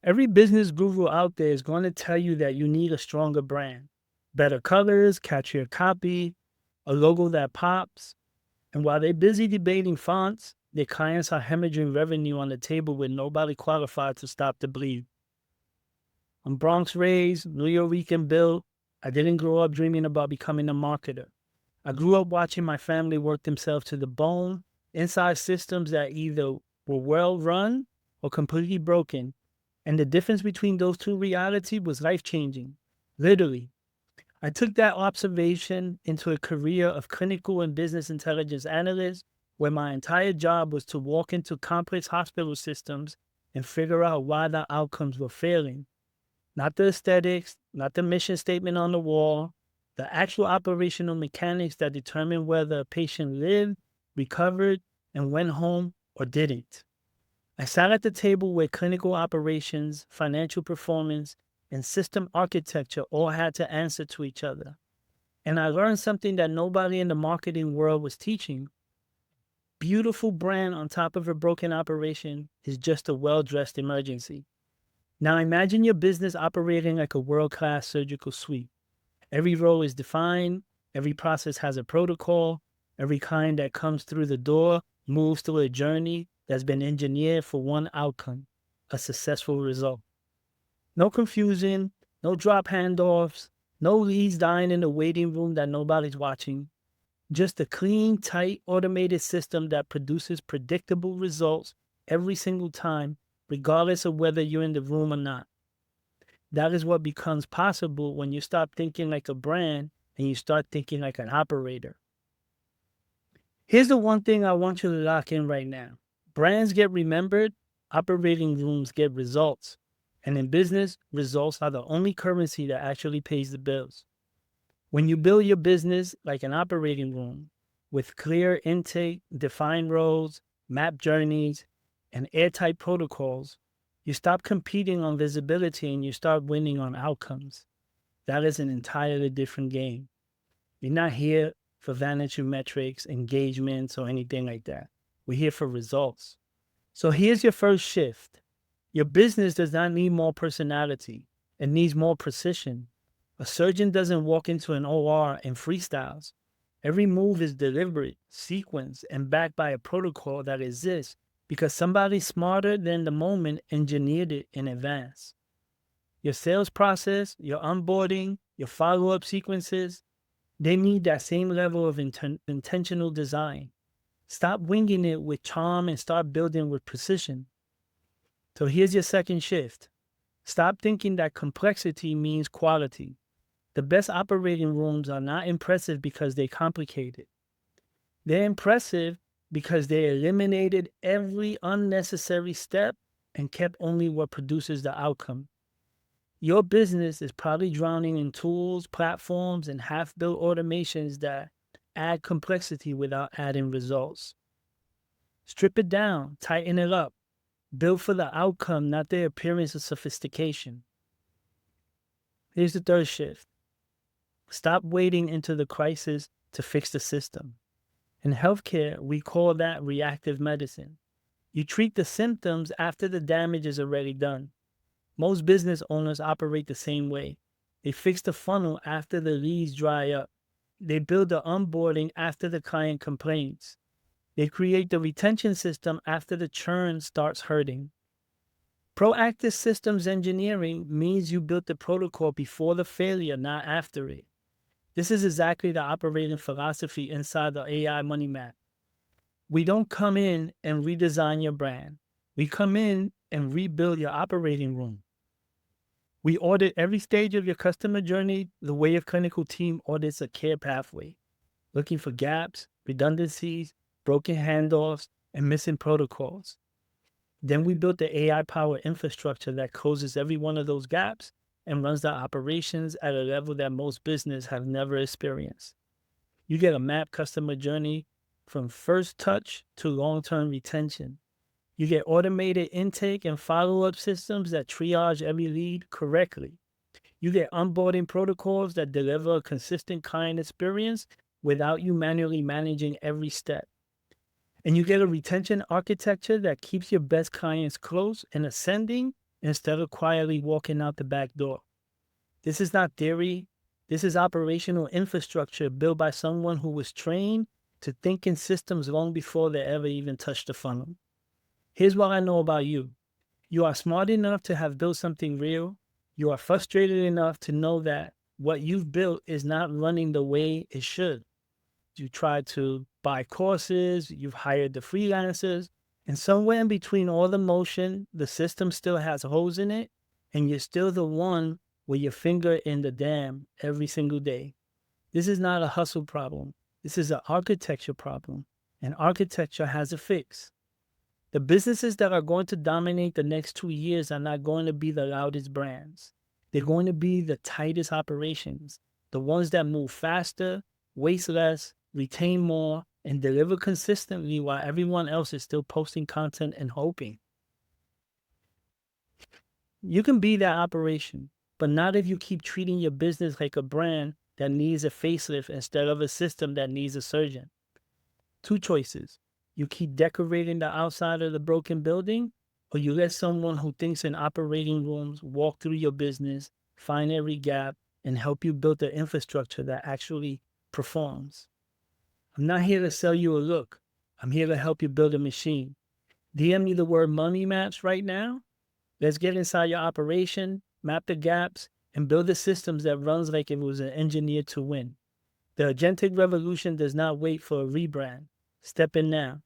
Every business guru out there is going to tell you that you need a stronger brand, better colors, catchier copy, a logo that pops. And while they're busy debating fonts, their clients are hemorrhaging revenue on the table with nobody qualified to stop the bleed. I'm Bronx raised, New York built. I didn't grow up dreaming about becoming a marketer. I grew up watching my family work themselves to the bone inside systems that either were well run or completely broken. And the difference between those two realities was life changing. Literally. I took that observation into a career of clinical and business intelligence analyst, where my entire job was to walk into complex hospital systems and figure out why the outcomes were failing. Not the aesthetics, not the mission statement on the wall, the actual operational mechanics that determine whether a patient lived, recovered, and went home or didn't. I sat at the table where clinical operations, financial performance, and system architecture all had to answer to each other. And I learned something that nobody in the marketing world was teaching. Beautiful brand on top of a broken operation is just a well-dressed emergency. Now imagine your business operating like a world-class surgical suite. Every row is defined, every process has a protocol, every client that comes through the door moves through a journey that's been engineered for one outcome, a successful result. No confusion, no drop handoffs, no leads dying in the waiting room that nobody's watching. Just a clean, tight, automated system that produces predictable results every single time, regardless of whether you're in the room or not. That is what becomes possible when you stop thinking like a brand and you start thinking like an operator. Here's the one thing I want you to lock in right now. Brands get remembered, operating rooms get results. And in business, results are the only currency that actually pays the bills. When you build your business like an operating room with clear intake, defined roles, map journeys, and airtight protocols, you stop competing on visibility and you start winning on outcomes. That is an entirely different game. You're not here for vanity metrics, engagements, or anything like that. We're here for results. So here's your first shift. Your business does not need more personality. It needs more precision. A surgeon doesn't walk into an OR and freestyles. Every move is deliberate, sequenced, and backed by a protocol that exists because somebody smarter than the moment engineered it in advance. Your sales process, your onboarding, your follow-up sequences, they need that same level of intentional design. Stop winging it with charm and start building with precision. So here's your second shift. Stop thinking that complexity means quality. The best operating rooms are not impressive because they're complicated. They're impressive because they eliminated every unnecessary step and kept only what produces the outcome. Your business is probably drowning in tools, platforms, and half-built automations that add complexity without adding results. Strip it down, tighten it up, build for the outcome, not the appearance of sophistication. Here's the third shift. Stop waiting into the crisis to fix the system. In healthcare, we call that reactive medicine. You treat the symptoms after the damage is already done. Most business owners operate the same way. They fix the funnel after the leads dry up. They build the onboarding after the client complains. They create the retention system after the churn starts hurting. Proactive systems engineering means you built the protocol before the failure, not after it. This is exactly the operating philosophy inside the AI Money Map. We don't come in and redesign your brand. We come in and rebuild your operating room. We audit every stage of your customer journey the way your clinical team audits a care pathway, looking for gaps, redundancies, broken handoffs, and missing protocols. Then we built the AI-powered infrastructure that closes every one of those gaps and runs the operations at a level that most business have never experienced. You get a map customer journey from first touch to long-term retention. You get automated intake and follow-up systems that triage every lead correctly. You get onboarding protocols that deliver a consistent client experience without you manually managing every step. And you get a retention architecture that keeps your best clients close and ascending instead of quietly walking out the back door. This is not theory. This is operational infrastructure built by someone who was trained to think in systems long before they ever even touched the funnel. Here's what I know about you. You are smart enough to have built something real. You are frustrated enough to know that what you've built is not running the way it should. You tried to buy courses, you've hired the freelancers, and somewhere in between all the motion, the system still has holes in it, and you're still the one with your finger in the dam every single day. This is not a hustle problem. This is an architecture problem, and architecture has a fix. The businesses that are going to dominate the next 2 years are not going to be the loudest brands. They're going to be the tightest operations, the ones that move faster, waste less, retain more, and deliver consistently while everyone else is still posting content and hoping. You can be that operation, but not if you keep treating your business like a brand that needs a facelift instead of a system that needs a surgeon. Two choices. You keep decorating the outside of the broken building, or you let someone who thinks in operating rooms walk through your business, find every gap, and help you build the infrastructure that actually performs. I'm not here to sell you a look. I'm here to help you build a machine. DM me the word money maps right now. Let's get inside your operation, map the gaps, and build the systems that runs like it was engineered to win. The agentic revolution does not wait for a rebrand. Step in now.